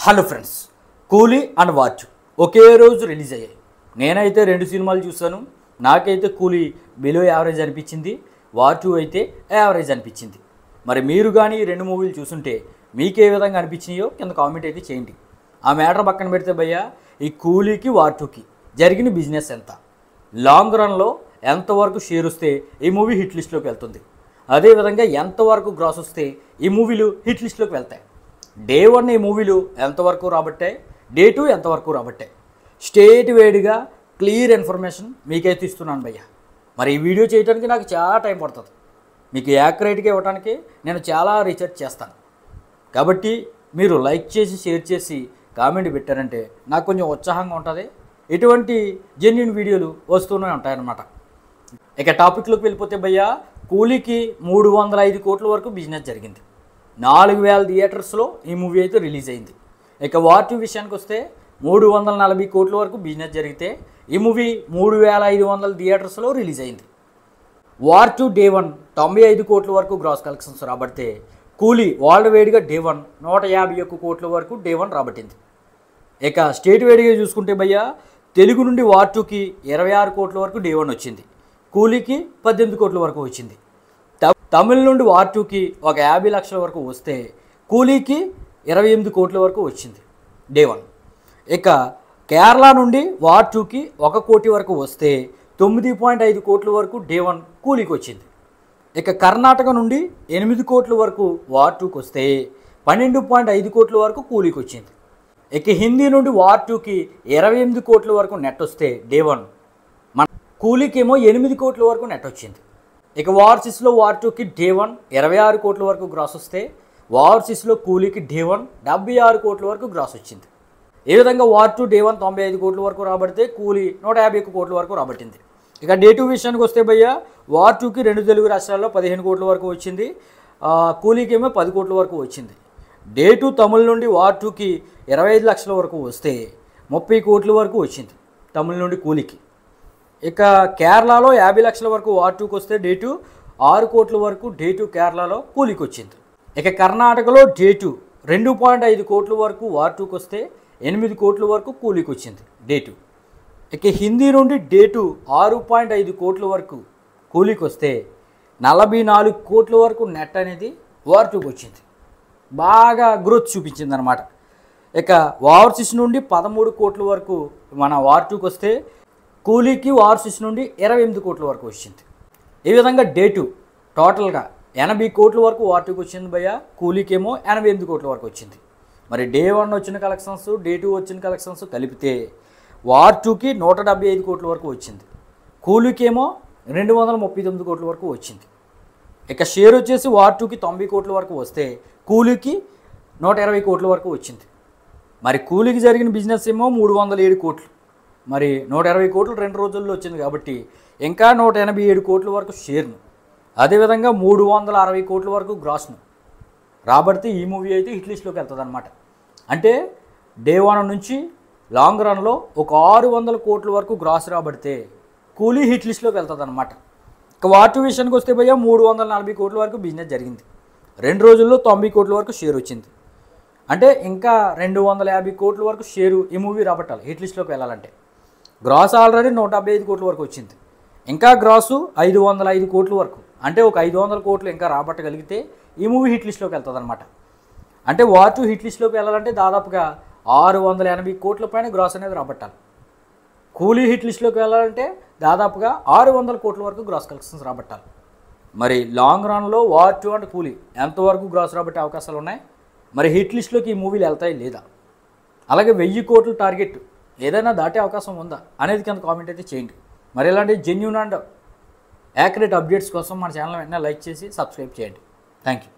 Hello friends, కూలీ and war two ఒకే రోజు release అయ్యాయి. నేనైతే రెండు సినిమాలు చూశాను. నాకైతే కూలీ బిలో యావరేజ్ అనిపించింది, వార్ టూ అయితే యావరేజ్ అనిపించింది. మరి మీరు కానీ ఈ రెండు మూవీలు చూస్తుంటే మీకు ఏ విధంగా అనిపించినాయో కింద కామెంట్ అయితే చేయండి. ఆ మ్యాటర్ పక్కన పెడితే భయ్యా, ఈ కూలీకి వార్ టూకి జరిగిన బిజినెస్ ఎంత, లాంగ్ రన్లో ఎంతవరకు షేర్ వస్తే ఈ మూవీ హిట్ లిస్ట్లోకి వెళ్తుంది, అదేవిధంగా ఎంతవరకు గ్రాస్ వస్తే ఈ మూవీలు హిట్ లిస్ట్లోకి వెళ్తాయి, డే 1 ఈ మూవీలు ఎంతవరకు రాబట్టాయి, డే 2 ఎంతవరకు రాబట్టాయి, స్టేట్ వేడిగా క్లియర్ ఇన్ఫర్మేషన్ మీకైతే ఇస్తున్నాను భయ్య. మరి ఈ వీడియో చేయడానికి నాకు చాలా టైం పడుతుంది. మీకు యాక్యురేట్గా ఇవ్వడానికి నేను చాలా రీసెర్చ్ చేస్తాను. కాబట్టి మీరు లైక్ చేసి షేర్ చేసి కామెంట్ పెట్టారంటే నాకు కొంచెం ఉత్సాహంగా ఉంటుంది. ఇటువంటి జెన్యూన్ వీడియోలు వస్తూనే ఉంటాయన్నమాట. ఇక టాపిక్లోకి వెళ్ళిపోతే భయ్య, కూలీకి 305 కోట్ల వరకు బిజినెస్ జరిగింది. 4000 థియేటర్స్లో ఈ మూవీ అయితే రిలీజ్ అయింది. ఇక వార్ టూ విషయానికి వస్తే 340 కోట్ల వరకు బిజినెస్ జరిగితే ఈ మూవీ 3500 థియేటర్స్లో రిలీజ్ అయింది. వార్ టూ డే 1 95 కోట్ల వరకు గ్రాస్ కలెక్షన్స్ రాబడితే కూలీ వరల్డ్ వైడ్గా డే 1 151 కోట్ల వరకు డే 1 రాబట్టింది. ఇక స్టేట్ వైడ్గా చూసుకుంటే భయ్య, తెలుగు నుండి వార్ టూకి 26 కోట్ల వరకు డే 1 వచ్చింది, కూలీకి 18 కోట్ల వరకు వచ్చింది. తమిళ నుండి వార్ టూకి ఒక 50 లక్షల వరకు వస్తే కూలీకి 28 కోట్ల వరకు వచ్చింది డే 1. ఇక కేరళ నుండి వార్ టూకి 1 కోటి వరకు వస్తే 9.5 కోట్ల వరకు డే 1 కూలీకి వచ్చింది. ఇక కర్ణాటక నుండి 8 కోట్ల వరకు వార్ టూకి వస్తే 12.5 కోట్ల వరకు కూలీకి వచ్చింది. ఇక హిందీ నుండి వార్ టూకి 28 కోట్ల వరకు నెట్ వస్తే డే 1 మన కూలీకి ఏమో 8 కోట్ల వరకు నెట్ వచ్చింది. ఇక ఓవర్సీస్లో వార్ టూకి డే 1 26 కోట్ల వరకు గ్రాస్ వస్తే ఓవర్సీస్లో కూలీకి డే 1 76 కోట్ల వరకు గ్రాస్ వచ్చింది. ఈ విధంగా వార్ టూ డే 1 95 కోట్ల వరకు రాబడితే కూలీ 151 కోట్ల వరకు రాబట్టింది. ఇక డే 2 విషయానికి వస్తే భయ్య, వార్ టూకి 2 తెలుగు రాష్ట్రాల్లో 15 కోట్ల వరకు వచ్చింది, కూలీకి ఏమో 10 కోట్ల వరకు వచ్చింది. డే 2 తమిళ నుండి వార్ టూకి 25 లక్షల వరకు వస్తే 30 కోట్ల వరకు వచ్చింది తమిళ నుండి కూలీకి. ఇక కేరళలో 50 లక్షల వరకు వార్ టూకి వస్తే డే 2 6 కోట్ల వరకు డే 2 కేరళలో కూలీకి వచ్చింది. ఇక కర్ణాటకలో డే 2 2.5 కోట్ల వరకు వార్ టూకి వస్తే 8 కోట్ల వరకు కూలీకి వచ్చింది డే 2. ఇక హిందీ నుండి డే 2 6.5 కోట్ల వరకు కూలీకి వస్తే 44 కోట్ల వరకు నెట్ అనేది వార్ టూకి వచ్చింది. బాగా గ్రోత్ చూపించింది అనమాట. ఇక ఓవర్సీస్ నుండి 13 కోట్ల వరకు మన వార్ టూకి వస్తే కూలీకి ఓవర్సీస్ నుండి 28 కోట్ల వరకు వచ్చింది. ఈ విధంగా డే 2 టోటల్గా 80 కోట్ల వరకు వార్ టూకి వచ్చింది భయ్య, కూలీకి ఏమో 88 కోట్ల వరకు వచ్చింది. మరి డే 1 వచ్చిన కలెక్షన్స్ డే 2 వచ్చిన కలెక్షన్స్ కలిపితే వార్ టూకి 175 కోట్ల వరకు వచ్చింది, కూలీకి ఏమో 239 కోట్ల వరకు వచ్చింది. ఇక షేర్ వచ్చేసి వార్ టూకి 90 కోట్ల వరకు వస్తే కూలీకి 120 కోట్ల వరకు వచ్చింది. మరి కూలీకి జరిగిన బిజినెస్ ఏమో 307 కోట్లు, మరి 120 కోట్లు 2 రోజుల్లో వచ్చింది కాబట్టి ఇంకా 187 కోట్ల వరకు షేర్ను, అదేవిధంగా 360 కోట్ల వరకు గ్రాస్ను రాబడితే ఈ మూవీ అయితే హిట్ లిస్ట్లోకి వెళ్తుంది అనమాట. అంటే డే 1 నుంచి లాంగ్ రన్లో ఒక 600 కోట్ల వరకు గ్రాస్ రాబడితే కూలీ హిట్ లిస్ట్లోకి వెళ్తుంది అనమాట. ఇక వార్ టూ విషయానికి వస్తే భయ్య 340 కోట్ల వరకు బిజినెస్ జరిగింది, 2 రోజుల్లో 90 కోట్ల వరకు షేర్ వచ్చింది. అంటే ఇంకా 250 కోట్ల వరకు షేరు ఈ మూవీ రాబట్టాలి హిట్ లిస్ట్లోకి వెళ్ళాలంటే. గ్రాస్ ఆల్రెడీ 175 కోట్ల వరకు వచ్చింది, ఇంకా గ్రాసు 505 కోట్ల వరకు, అంటే ఒక 500 కోట్లు ఇంకా రాబట్టగలిగితే ఈ మూవీ హిట్ లిస్ట్లోకి వెళ్తుంది అనమాట. అంటే వార్ టూ హిట్ లిస్ట్లోకి వెళ్ళాలంటే దాదాపుగా 680 కోట్ల పైన గ్రాస్ అనేది రాబట్టాలి. కూలీ హిట్ లిస్ట్లోకి వెళ్ళాలంటే దాదాపుగా 600 కోట్ల వరకు గ్రాస్ కలెక్షన్స్ రాబట్టాలి. మరి లాంగ్ రన్లో వార్ టూ అండ్ కూలీ ఎంతవరకు గ్రాస్ రాబట్టే అవకాశాలు ఉన్నాయి, మరి హిట్ లిస్ట్లోకి ఈ మూవీలు వెళ్తాయి లేదా, అలాగే 1000 కోట్ల టార్గెట్ ఏదైనా దాటే అవకాశం ఉందా అనేది కింద కామెంట్ అయితే చేయండి. మరి ఇలాంటి జెన్యూన్ అండ్ యాక్యురేట్ అప్డేట్స్ కోసం మన ఛానల్ వెంటనే లైక్ చేసి సబ్స్క్రైబ్ చేయండి. Thank you.